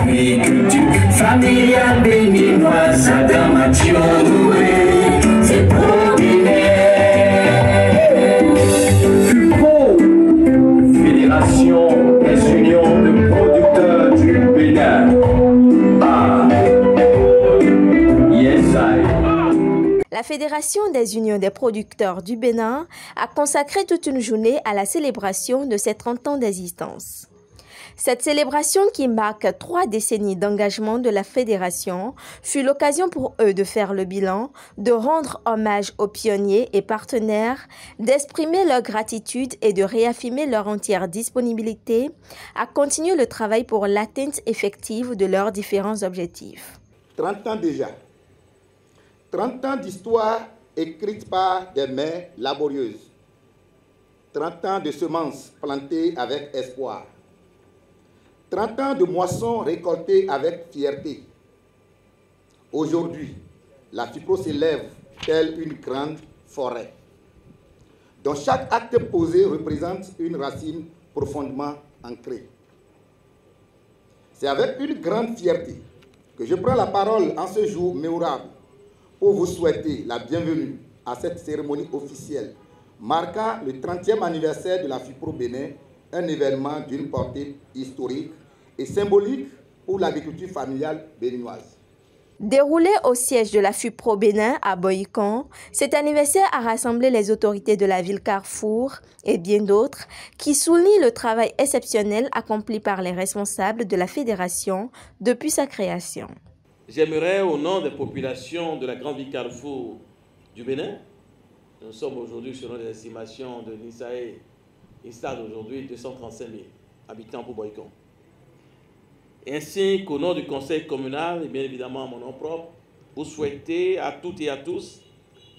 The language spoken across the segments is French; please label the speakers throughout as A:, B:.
A: l'agriculture familiale béninoise, Adamatio, c'est pro FUPRO, Fédération des unions de producteurs du Bénin.
B: La Fédération des unions des producteurs du Bénin a consacré toute une journée à la célébration de ses 30 ans d'existence. Cette célébration, qui marque 3 décennies d'engagement de la Fédération, fut l'occasion pour eux de faire le bilan, de rendre hommage aux pionniers et partenaires, d'exprimer leur gratitude et de réaffirmer leur entière disponibilité à continuer le travail pour l'atteinte effective de leurs différents objectifs.
C: 30 ans déjà. 30 ans d'histoire écrite par des mains laborieuses. 30 ans de semences plantées avec espoir. 30 ans de moissons récoltées avec fierté. Aujourd'hui, la FUPRO s'élève telle une grande forêt, dont chaque acte posé représente une racine profondément ancrée. C'est avec une grande fierté que je prends la parole en ce jour mémorable pour vous souhaiter la bienvenue à cette cérémonie officielle marquant le 30e anniversaire de la FUPRO Bénin, un événement d'une portée historique et symbolique pour l'agriculture familiale béninoise.
B: Déroulé au siège de la FUPRO Bénin à Boïcon, cet anniversaire a rassemblé les autorités de la ville Carrefour et bien d'autres qui soulignent le travail exceptionnel accompli par les responsables de la fédération depuis sa création.
D: J'aimerais, au nom des populations de la grande ville Carrefour du Bénin, nous sommes aujourd'hui selon les estimations de l'INSAE, il stade aujourd'hui 235 000 habitants pour Boïcon. Ainsi qu'au nom du conseil communal et bien évidemment à mon nom propre, vous souhaitez à toutes et à tous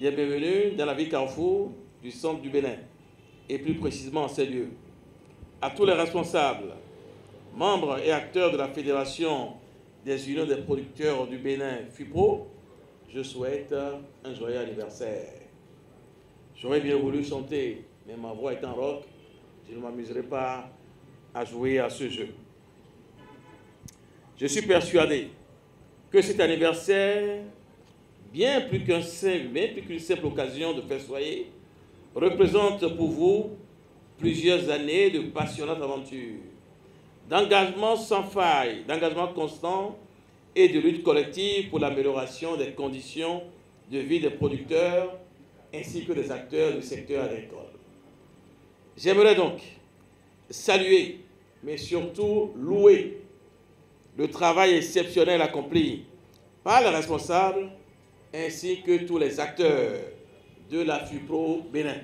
D: la bienvenue dans la ville Carrefour du centre du Bénin et plus précisément en ces lieux. À tous les responsables, membres et acteurs de la Fédération des unions des producteurs du Bénin FUPRO, je souhaite un joyeux anniversaire. J'aurais bien voulu chanter, mais ma voix étant rock, je ne m'amuserai pas à jouer à ce jeu. Je suis persuadé que cet anniversaire, bien plus qu'une simple occasion de festoyer, représente pour vous plusieurs années de passionnantes aventures, d'engagement sans faille, d'engagement constant et de lutte collective pour l'amélioration des conditions de vie des producteurs ainsi que des acteurs du secteur agricole. J'aimerais donc saluer, mais surtout louer le travail exceptionnel accompli par les responsables ainsi que tous les acteurs de la FUPRO Bénin.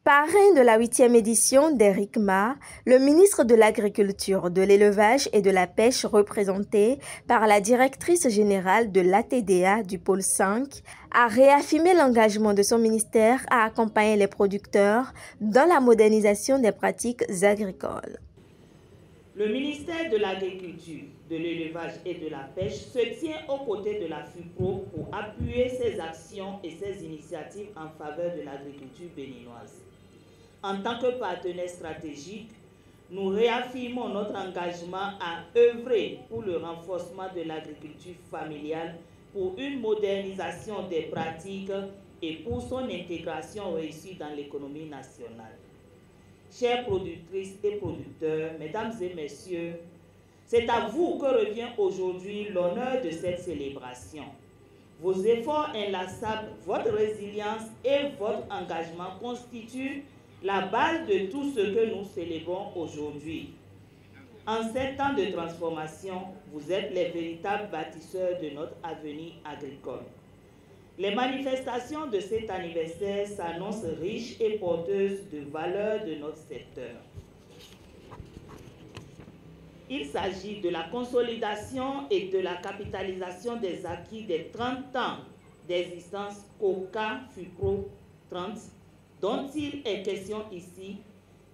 B: Parrain de la 8e édition d'Éric Ma, le ministre de l'Agriculture, de l'Élevage et de la Pêche représenté par la directrice générale de l'ATDA du pôle 5, a réaffirmé l'engagement de son ministère à accompagner les producteurs dans la modernisation des pratiques agricoles.
E: Le ministère de l'Agriculture, de l'Élevage et de la Pêche se tient aux côtés de la FUPRO pour appuyer ses actions et ses initiatives en faveur de l'agriculture béninoise. En tant que partenaire stratégique, nous réaffirmons notre engagement à œuvrer pour le renforcement de l'agriculture familiale, pour une modernisation des pratiques et pour son intégration réussie dans l'économie nationale. Chères productrices et producteurs, mesdames et messieurs, c'est à vous que revient aujourd'hui l'honneur de cette célébration. Vos efforts inlassables, votre résilience et votre engagement constituent la base de tout ce que nous célébrons aujourd'hui. En ces temps de transformation, vous êtes les véritables bâtisseurs de notre avenir agricole. Les manifestations de cet anniversaire s'annoncent riches et porteuses de valeurs de notre secteur. Il s'agit de la consolidation et de la capitalisation des acquis des 30 ans d'existence COCA FUPRO 30, dont il est question ici,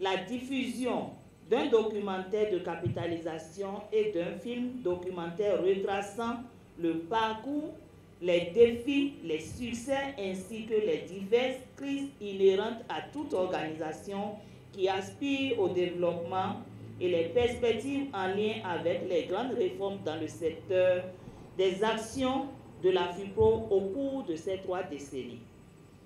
E: la diffusion d'un documentaire de capitalisation et d'un film documentaire retraçant le parcours, les défis, les succès ainsi que les diverses crises inhérentes à toute organisation qui aspire au développement et les perspectives en lien avec les grandes réformes dans le secteur des actions de la FUPRO au cours de ces 3 décennies.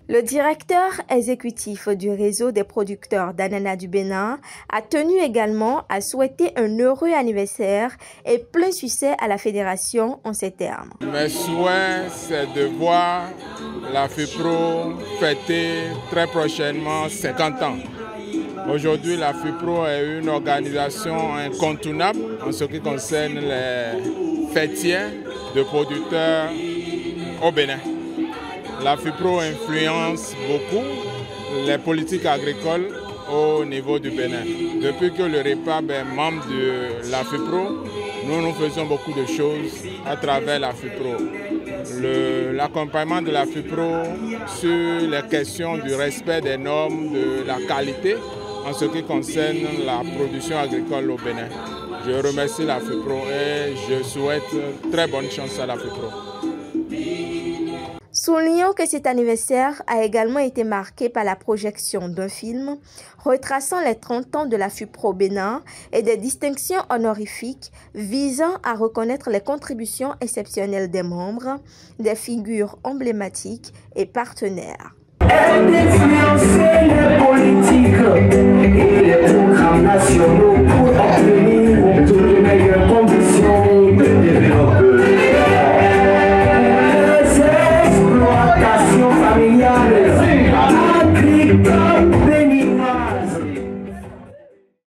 B: Le directeur exécutif du réseau des producteurs d'ananas du Bénin a tenu également à souhaiter un heureux anniversaire et plein succès à la fédération en ces termes.
F: Mes souhaits, c'est de voir la FUPRO fêter très prochainement 50 ans. Aujourd'hui, la FUPRO est une organisation incontournable en ce qui concerne les fêtiers de producteurs au Bénin. La FUPRO influence beaucoup les politiques agricoles au niveau du Bénin. Depuis que le REPAB est membre de la FUPRO, nous faisons beaucoup de choses à travers la FUPRO. L'accompagnement de la FUPRO sur les questions du respect des normes, de la qualité en ce qui concerne la production agricole au Bénin. Je remercie la FUPRO et je souhaite très bonne chance à la FUPRO.
B: Soulignons que cet anniversaire a également été marqué par la projection d'un film retraçant les 30 ans de la FUPRO Bénin et des distinctions honorifiques visant à reconnaître les contributions exceptionnelles des membres, des figures emblématiques et partenaires.
G: Elle influençait les politiques et les programmes nationaux.